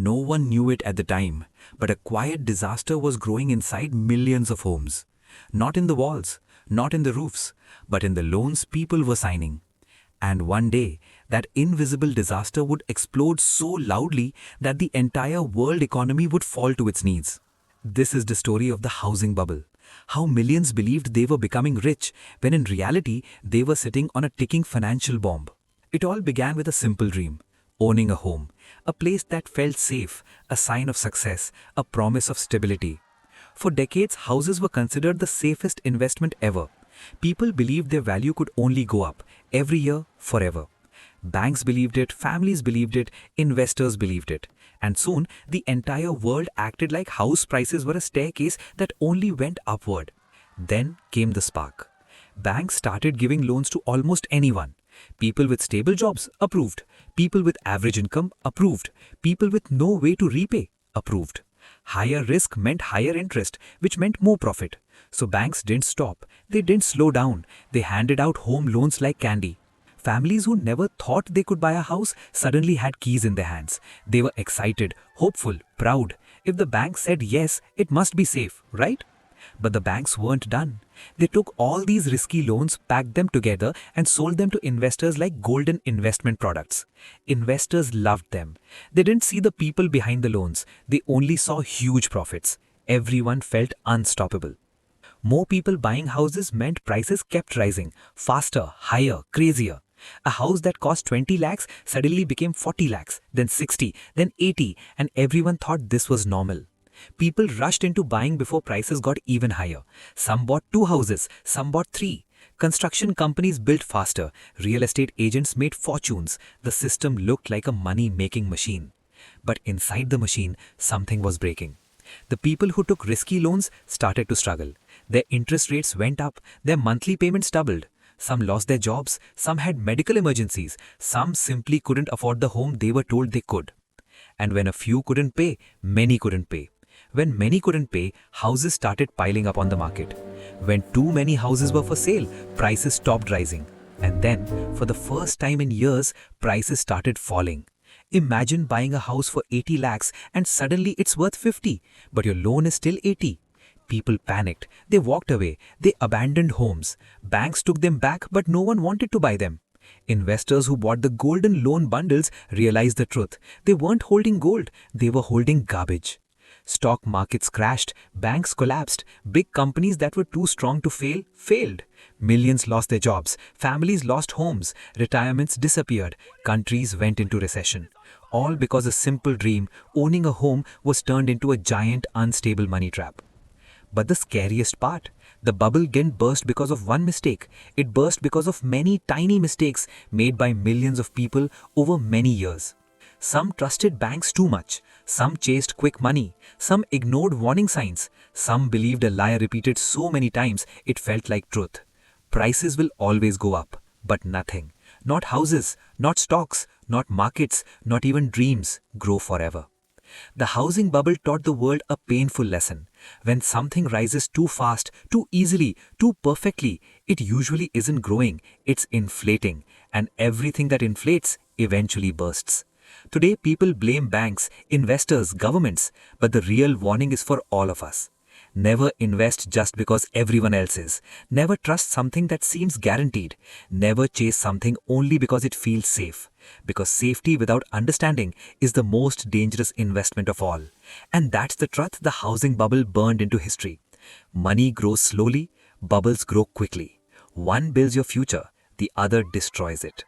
No one knew it at the time, but a quiet disaster was growing inside millions of homes. Not in the walls, not in the roofs, but in the loans people were signing. And one day, that invisible disaster would explode so loudly that the entire world economy would fall to its knees. This is the story of the housing bubble. How millions believed they were becoming rich when in reality they were sitting on a ticking financial bomb. It all began with a simple dream: owning a home, a place that felt safe, a sign of success, a promise of stability. For decades, houses were considered the safest investment ever. People believed their value could only go up, every year, forever. Banks believed it, families believed it, investors believed it. And soon, the entire world acted like house prices were a staircase that only went upward. Then came the spark. Banks started giving loans to almost anyone. People with stable jobs, approved. People with average income, approved. People with no way to repay, approved. Higher risk meant higher interest, which meant more profit. So banks didn't stop. They didn't slow down. They handed out home loans like candy. Families who never thought they could buy a house suddenly had keys in their hands. They were excited, hopeful, proud. If the bank said yes, it must be safe, right? But the banks weren't done. They took all these risky loans, packed them together, and sold them to investors like golden investment products. Investors loved them. They didn't see the people behind the loans. They only saw huge profits. Everyone felt unstoppable. More people buying houses meant prices kept rising, faster, higher, crazier. A house that cost 20 lakhs suddenly became 40 lakhs, then 60, then 80, and everyone thought this was normal. People rushed into buying before prices got even higher. Some bought 2 houses, some bought 3. Construction companies built faster. Real estate agents made fortunes. The system looked like a money-making machine. But inside the machine, something was breaking. The people who took risky loans started to struggle. Their interest rates went up, their monthly payments doubled. Some lost their jobs, some had medical emergencies, some simply couldn't afford the home they were told they could. And when a few couldn't pay, many couldn't pay. When many couldn't pay, houses started piling up on the market. When too many houses were for sale, prices stopped rising. And then, for the first time in years, prices started falling. Imagine buying a house for 80 lakhs and suddenly it's worth 50, but your loan is still 80. People panicked. They walked away. They abandoned homes. Banks took them back, but no one wanted to buy them. Investors who bought the golden loan bundles realized the truth. They weren't holding gold. They were holding garbage. Stock markets crashed. Banks collapsed. Big companies that were too strong to fail, failed. Millions lost their jobs. Families lost homes. Retirements disappeared. Countries went into recession. All because a simple dream, owning a home, was turned into a giant, unstable money trap. But the scariest part, the bubble didn't burst because of one mistake. It burst because of many tiny mistakes made by millions of people over many years. Some trusted banks too much. Some chased quick money. Some ignored warning signs. Some believed a lie repeated so many times it felt like truth. Prices will always go up, but nothing. Not houses, not stocks, not markets, not even dreams grow forever. The housing bubble taught the world a painful lesson. When something rises too fast, too easily, too perfectly, it usually isn't growing, it's inflating. And everything that inflates eventually bursts. Today, people blame banks, investors, governments, but the real warning is for all of us. Never invest just because everyone else is. Never trust something that seems guaranteed. Never chase something only because it feels safe. Because safety without understanding is the most dangerous investment of all. And that's the truth the housing bubble burned into history. Money grows slowly, bubbles grow quickly. One builds your future, the other destroys it.